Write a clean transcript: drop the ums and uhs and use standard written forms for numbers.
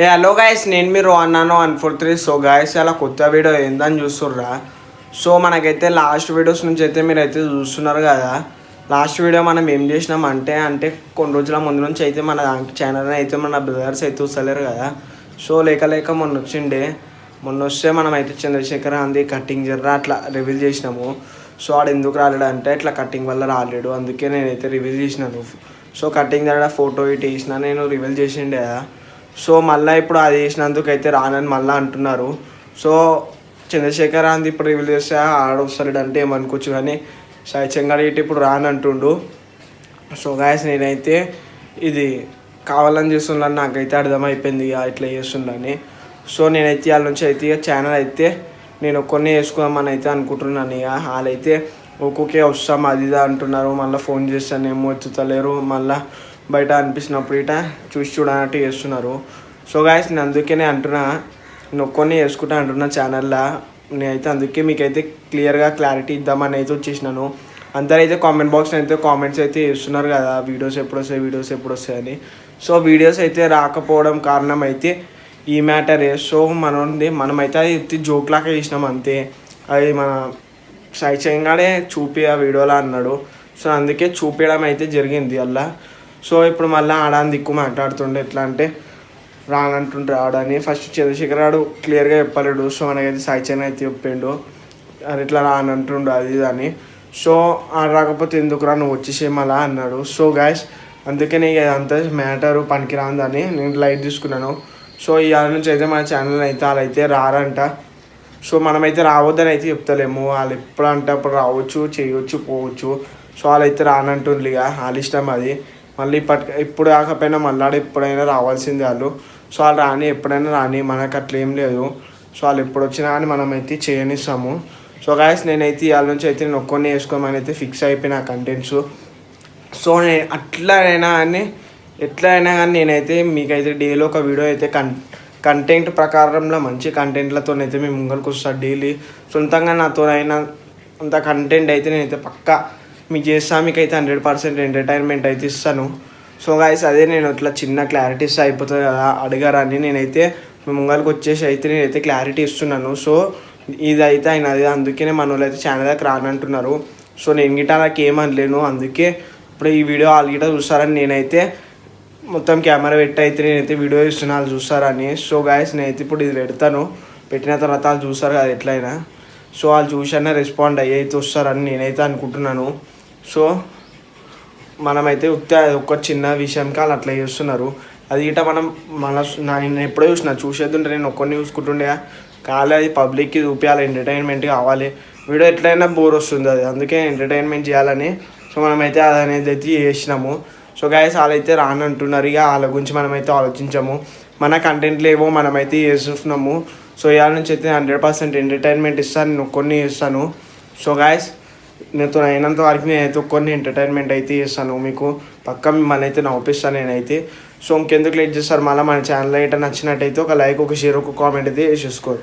ఏ hello guys, నేను మీరు అన్నాను 143. సో గాయస్, అలా కొత్త వీడియో ఏందని చూస్తుర్రా. సో మనకైతే లాస్ట్ వీడియోస్ నుంచి అయితే మీరు అయితే చూస్తున్నారు కదా. లాస్ట్ వీడియో మనం ఏం చేసినాం అంటే కొన్ని రోజుల ముందు నుంచి అయితే మన ఛానల్ అయితే మన బ్రదర్స్ అయితే వస్తలేరు కదా. సో లేక మొన్న వస్తే మనం అయితే చంద్రశేఖర్ అంది కటింగ్ జర్రా అట్లా రివీల్ చేసినాము. సో ఆడు ఎందుకు రాలేడు అంటే ఇట్లా కటింగ్ వల్ల రాలేడు, అందుకే నేనైతే రివీల్ చేసినాను. సో కటింగ్ జర్రా ఫోటో ఇటు వేసిన నేను రివీల్ చేసిండే కదా. సో మళ్ళీ ఇప్పుడు అది వేసినందుకు అయితే రానని మళ్ళీ అంటున్నారు. సో చంద్రశేఖర్ అంది ఇప్పుడు రివీల్ చేస్తే ఆడొస్తాడు అంటే ఏమనుకోవచ్చు, కానీ సాయి చెంగాడు ఇటు ఇప్పుడు రానంటుండు. సో గాయస్, నేనైతే ఇది కావాలని చేస్తున్నాను, నాకైతే అర్థమైపోయింది ఇక ఇట్లా చేస్తుండని. సో నేనైతే వాళ్ళ నుంచి అయితే ఇక ఛానల్ అయితే నేను ఒక్కరిని వేసుకుందామని అయితే అనుకుంటున్నాను. ఇక వాళ్ళైతే ఒక్కొక్కే వస్తాం అది ఇది అంటున్నారు. మళ్ళీ ఫోన్ చేస్తానేమో ఎత్తుతలేరు, మళ్ళీ బయట అనిపించినప్పుడు ఇట చూసి చూడనట్టు చేస్తున్నారు. సో గాయస్, నేను అందుకనే అంటున్నా, నేను ఒక్కరిని వేసుకుంటా అంటున్నా ఛానల్లో. నేనైతే అందుకే మీకైతే క్లియర్గా క్లారిటీ ఇద్దామని అయితే వచ్చేసినాను. అందరైతే కామెంట్ బాక్స్ అయితే కామెంట్స్ అయితే చేస్తున్నారు కదా, వీడియోస్ ఎప్పుడు వస్తాయని. సో వీడియోస్ అయితే రాకపోవడం కారణం అయితే ఈ మ్యాటరే. సో మనమైతే అది జోక్ లాగా చేసినాం అంతే. అది మన సాయి చెంగాడే చూపి ఆ వీడియోలో అన్నాడు. సో అందుకే చూపించడం అయితే జరిగింది అలా. సో ఇప్పుడు మళ్ళీ ఆడాని దిక్కు మాట్లాడుతుండే, ఎట్లా అంటే రానంటుంటే ఆడని. ఫస్ట్ చంద్రశేఖర్ ఆడు క్లియర్గా చెప్పలేడు. సో మనకైతే సాయి చెంగా అయితే చెప్పిండు అది ఇట్లా రానంటుండు అది ఇది అని. సో ఆడ రాకపోతే ఎందుకు రా నువ్వు వచ్చేసేమలా అన్నాడు. సో గాయస్, అందుకే నేను అంత మ్యాటరు పనికిరాందని నేను లైట్ తీసుకున్నాను. సో ఇవాళ నుంచి అయితే మన ఛానల్ అయితే వాళ్ళైతే రారంట. సో మనమైతే రావద్దని అయితే చెప్తలేము. వాళ్ళు ఎప్పుడు అంటే అప్పుడు రావచ్చు, చేయవచ్చు, పోవచ్చు. సో వాళ్ళైతే రానంటుండ్రు, ఇక వాళ్ళ ఇష్టం అది. మళ్ళీ ఇప్పుడు కాకపోయినా మళ్ళీ ఎప్పుడైనా రావాల్సిందే వాళ్ళు. సో వాళ్ళు రాని, ఎప్పుడైనా రాని, మనకు అట్లా ఏం లేదు. సో వాళ్ళు ఎప్పుడు వచ్చినా కానీ మనమైతే చేయనిస్తాము. సో గాయస్, నేనైతే ఇవాళ నుంచి అయితే నేను ఒక్కరిని వేసుకోమని అయితే ఫిక్స్ అయిపోయిన కంటెంట్స్. సో నేను ఎట్లా అయినా కానీ నేనైతే మీకైతే డైలీ ఒక వీడియో అయితే కంటెంట్ ప్రకారంలో మంచి కంటెంట్లతోనైతే మేము ముంగరికి వస్తాను డైలీ. సొంతంగా నాతో అయినా అంత కంటెంట్ అయితే నేనైతే పక్కా మీకు చేస్తాను. మీకైతే 100% ఎంటర్టైన్మెంట్ అయితే ఇస్తాను. సో గాయస్, అదే నేను ఇట్లా చిన్న క్లారిటీస్ అయిపోతుంది కదా అడిగారని నేనైతే ముంగరికి వచ్చేసి అయితే నేనైతే క్లారిటీ ఇస్తున్నాను. సో ఇది అయితే అయినది, అందుకనే మన వాళ్ళు అయితే ఛానల్ దగ్గర రానంటున్నారు. సో నేను గిట్ట నాకు ఏమనలేను, అందుకే ఇప్పుడు ఈ వీడియో వాళ్ళు గిట్ట చూస్తారని నేనైతే మొత్తం కెమెరా పెట్టి అయితే నేనైతే వీడియో ఇస్తున్నా వాళ్ళు చూస్తారని. సో గాయస్, నేనైతే ఇప్పుడు ఇది పెట్టిన తర్వాత వాళ్ళు చూస్తారు కదా ఎట్లయినా. సో వాళ్ళు చూసైనా రెస్పాండ్ అయ్యి వస్తారని నేనైతే అనుకుంటున్నాను. సో మనమైతే ఒక చిన్న విషయంకి వాళ్ళు అట్లా చేస్తున్నారు. అది గిట్ట నేను ఎప్పుడో చూసేద్దుంటే నేను ఒక్కరిని చూసుకుంటుండే కాలే. అది పబ్లిక్కి చూపించాలి, ఎంటర్టైన్మెంట్ కావాలి. వీడియో ఎట్లయినా బోర్ వస్తుంది, అది అందుకే ఎంటర్టైన్మెంట్ చేయాలని. సో మనమైతే అది అనేది అయితే చేసినాము. సో గాయస్, వాళ్ళైతే రానంటున్నారు, ఇక వాళ్ళ గురించి మనమైతే ఆలోచించాము. మన కంటెంట్లు ఏవో మనమైతే చేస్తున్నాము. సో ఇవాళ నుంచి అయితే 100% ఎంటర్టైన్మెంట్ ఇస్తాను, నేను కొన్ని చేస్తాను. సో గాయస్, నేతో అయినంత వరకు నేనైతే కొన్ని ఎంటర్టైన్మెంట్ అయితే చేస్తాను. మీకు పక్కా మిమ్మల్ని అయితే నవ్విస్తాను నేనైతే. సో ఇంకెందుకు లేట్ చేస్తారు, మళ్ళీ మన ఛానల్ అయితే నచ్చినట్టయితే ఒక లైక్, ఒక షేర్, ఒక కామెంట్ అయితే చేసేసుకోరు.